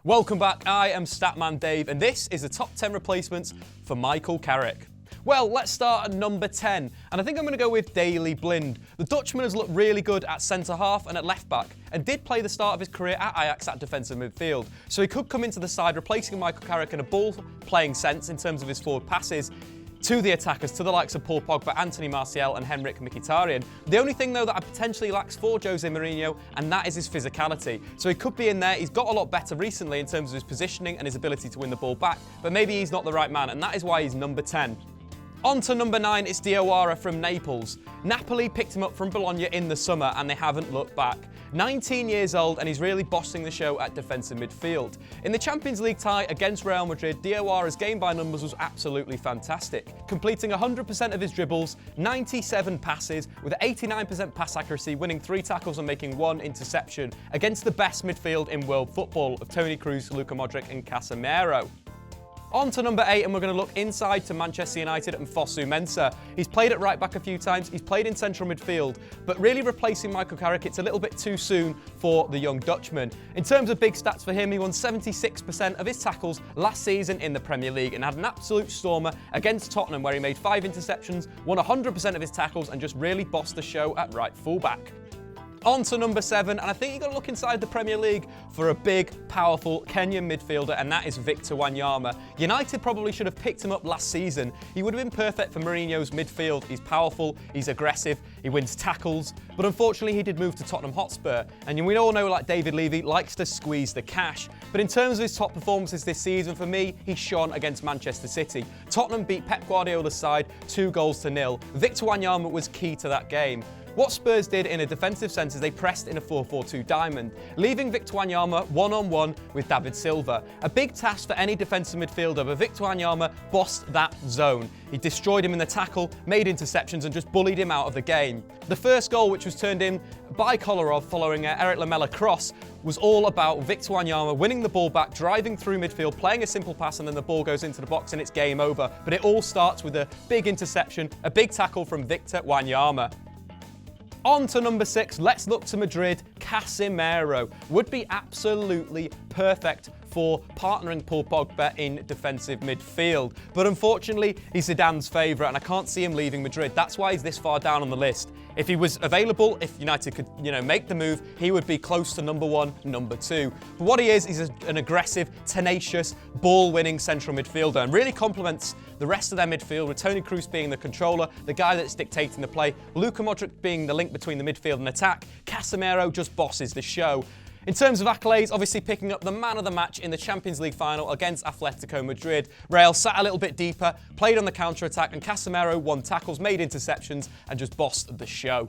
Welcome back, I am Statman Dave, and this is the top 10 replacements for Michael Carrick. Well, let's start at number 10, and I think I'm going to go with Daley Blind. The Dutchman has looked really good at centre-half and at left-back, and did play the start of his career at Ajax at defensive midfield, so he could come into the side replacing Michael Carrick in a ball-playing sense in terms of his forward passes to the attackers, to the likes of Paul Pogba, Anthony Martial and Henrik Mkhitaryan. The only thing though that I potentially lacks for Jose Mourinho, and that is his physicality. So he could be in there. He's got a lot better recently in terms of his positioning and his ability to win the ball back, but maybe he's not the right man, and that is why he's number 10. On to number 9, it's Diawara from Naples. Napoli picked him up from Bologna in the summer and they haven't looked back. 19 years old and he's really bossing the show at defensive midfield. In the Champions League tie against Real Madrid, Diawara's game by numbers was absolutely fantastic, completing 100% of his dribbles, 97 passes, with 89% pass accuracy, winning 3 tackles and making 1 interception against the best midfield in world football of Toni Kroos, Luka Modric and Casemiro. On to number 8, and we're going to look inside to Manchester United and Fosu Mensah. He's played at right back a few times, he's played in central midfield, but really replacing Michael Carrick, it's a little bit too soon for the young Dutchman. In terms of big stats for him, he won 76% of his tackles last season in the Premier League and had an absolute stormer against Tottenham where he made 5 interceptions, won 100% of his tackles and just really bossed the show at right fullback. On to number 7, and I think you've got to look inside the Premier League for a big, powerful Kenyan midfielder, and that is Victor Wanyama. United probably should have picked him up last season. He would have been perfect for Mourinho's midfield. He's powerful, he's aggressive, he wins tackles, but unfortunately he did move to Tottenham Hotspur, and we all know like David Levy likes to squeeze the cash. But in terms of his top performances this season, for me, he shone against Manchester City. Tottenham beat Pep Guardiola's side 2-0. Victor Wanyama was key to that game. What Spurs did in a defensive sense is they pressed in a 4-4-2 diamond, leaving Victor Wanyama one-on-one with David Silva. A big task for any defensive midfielder, but Victor Wanyama bossed that zone. He destroyed him in the tackle, made interceptions and just bullied him out of the game. The first goal, which was turned in by Kolarov following Eric Lamela cross, was all about Victor Wanyama winning the ball back, driving through midfield, playing a simple pass, and then the ball goes into the box and it's game over. But it all starts with a big interception, a big tackle from Victor Wanyama. On to number 6, let's look to Madrid. Casemiro would be absolutely perfect for partnering Paul Pogba in defensive midfield. But unfortunately, he's Zidane's favourite and I can't see him leaving Madrid. That's why he's this far down on the list. If he was available, if United could, make the move, he would be close to number 1, number 2. But what he is, he's an aggressive, tenacious, ball-winning central midfielder and really complements the rest of their midfield, with Toni Kroos being the controller, the guy that's dictating the play, Luka Modric being the link between the midfield and attack. Casemiro just bosses the show. In terms of accolades, obviously picking up the man of the match in the Champions League final against Atletico Madrid. Real sat a little bit deeper, played on the counter-attack, and Casemiro won tackles, made interceptions, and just bossed the show.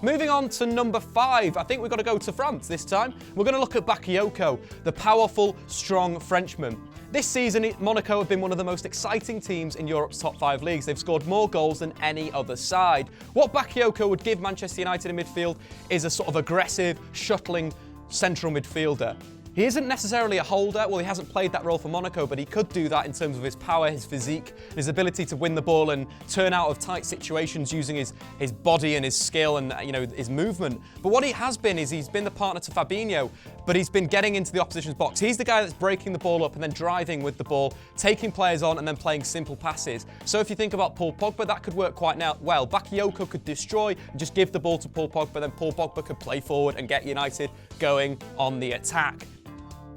Moving on to number 5, I think we've got to go to France this time. We're going to look at Bakayoko, the powerful, strong Frenchman. This season, Monaco have been one of the most exciting teams in Europe's top 5 leagues. They've scored more goals than any other side. What Bakayoko would give Manchester United in midfield is a sort of aggressive, shuttling central midfielder. He isn't necessarily a holder, well he hasn't played that role for Monaco, but he could do that in terms of his power, his physique, his ability to win the ball and turn out of tight situations using his body and his skill and his movement. But what he has been is he's been the partner to Fabinho, but he's been getting into the opposition's box. He's the guy that's breaking the ball up and then driving with the ball, taking players on and then playing simple passes. So if you think about Paul Pogba, that could work quite well. Bakayoko could destroy and just give the ball to Paul Pogba, then Paul Pogba could play forward and get United going on the attack.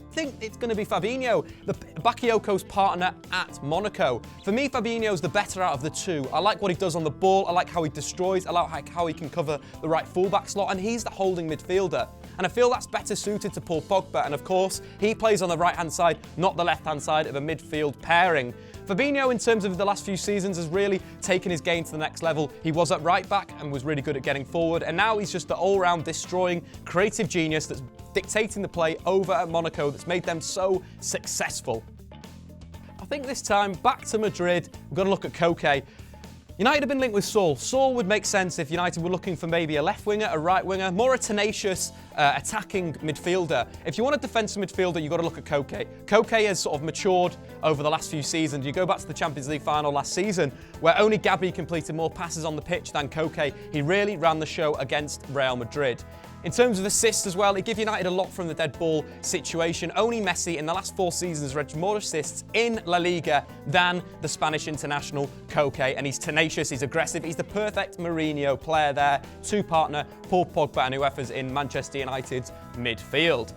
I think it's going to be Fabinho, Bakayoko's partner at Monaco. For me, Fabinho's the better out of the two. I like what he does on the ball, I like how he destroys, I like how he can cover the right fullback slot, and he's the holding midfielder. And I feel that's better suited to Paul Pogba, and of course, he plays on the right-hand side, not the left-hand side of a midfield pairing. Fabinho, in terms of the last few seasons, has really taken his game to the next level. He was at right back and was really good at getting forward, and now he's just the all-round destroying creative genius that's dictating the play over at Monaco that's made them so successful. I think this time, back to Madrid, we're going to look at Koke. United have been linked with Saul. Saul would make sense if United were looking for maybe a left winger, a right winger, more a tenacious attacking midfielder. If you want a defensive midfielder, you've got to look at Koke. Koke has sort of matured over the last few seasons. You go back to the Champions League final last season, where only Gabi completed more passes on the pitch than Koke. He really ran the show against Real Madrid. In terms of assists as well, he gave United a lot from the dead ball situation. Only Messi in the last 4 seasons has registered more assists in La Liga than the Spanish international Koke, and he's tenacious, he's aggressive, he's the perfect Mourinho player there to partner Paul Pogba and whoever's in Manchester United's midfield.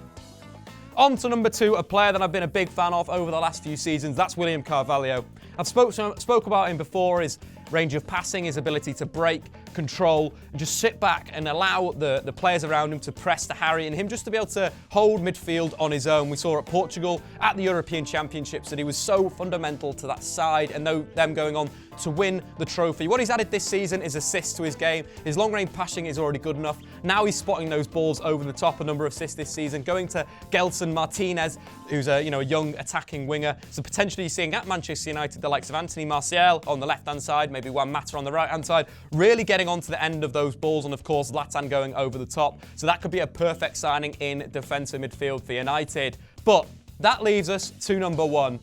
On to number 2, a player that I've been a big fan of over the last few seasons. That's William Carvalho. I've spoke about him before, his range of passing, his ability to break, control, and just sit back and allow the players around him to press to harry, and him just to be able to hold midfield on his own. We saw at Portugal at the European Championships that he was so fundamental to that side and them going on to win the trophy. What he's added this season is assists to his game. His long-range passing is already good enough. Now he's spotting those balls over the top, a number of assists this season, going to Gelson Martinez, who's a young attacking winger. So potentially seeing at Manchester United the likes of Anthony Martial on the left-hand side, maybe Juan Mata on the right-hand side, really getting onto the end of those balls, and of course Zlatan going over the top. So that could be a perfect signing in defensive midfield for United. But that leaves us to number 1.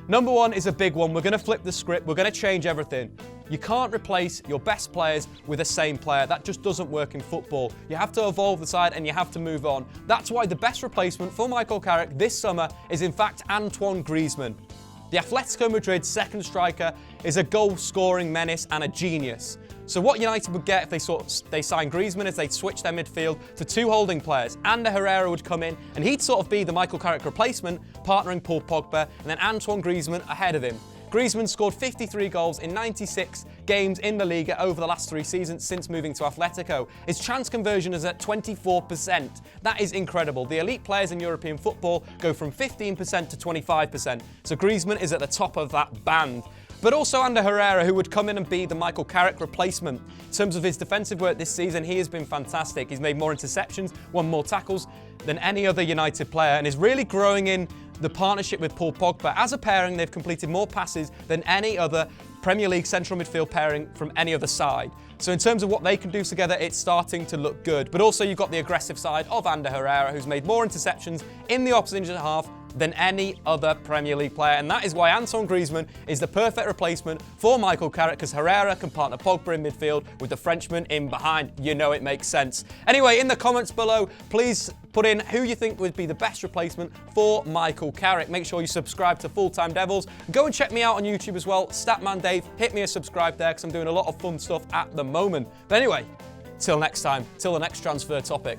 Number 1 is a big one. We're going to flip the script. We're going to change everything. You can't replace your best players with the same player. That just doesn't work in football. You have to evolve the side and you have to move on. That's why the best replacement for Michael Carrick this summer is in fact Antoine Griezmann. The Atletico Madrid second striker is a goal-scoring menace and a genius. So what United would get if they sign Griezmann is they'd switch their midfield to 2 holding players. Ander Herrera would come in and he'd sort of be the Michael Carrick replacement, partnering Paul Pogba, and then Antoine Griezmann ahead of him. Griezmann scored 53 goals in 96 games in the Liga over the last 3 seasons since moving to Atletico. His chance conversion is at 24%. That is incredible. The elite players in European football go from 15% to 25%. So Griezmann is at the top of that band. But also Ander Herrera, who would come in and be the Michael Carrick replacement. In terms of his defensive work this season, he has been fantastic. He's made more interceptions, won more tackles than any other United player, and is really growing in the partnership with Paul Pogba. As a pairing, they've completed more passes than any other Premier League central midfield pairing from any other side. So in terms of what they can do together, it's starting to look good. But also you've got the aggressive side of Ander Herrera, who's made more interceptions in the opposition half than any other Premier League player. And that is why Antoine Griezmann is the perfect replacement for Michael Carrick, because Herrera can partner Pogba in midfield with the Frenchman in behind. You know it makes sense. Anyway, in the comments below, please put in who you think would be the best replacement for Michael Carrick. Make sure you subscribe to Full Time Devils. Go and check me out on YouTube as well, Statman Dave. Hit me a subscribe there because I'm doing a lot of fun stuff at the moment. But anyway, till next time, till the next transfer topic.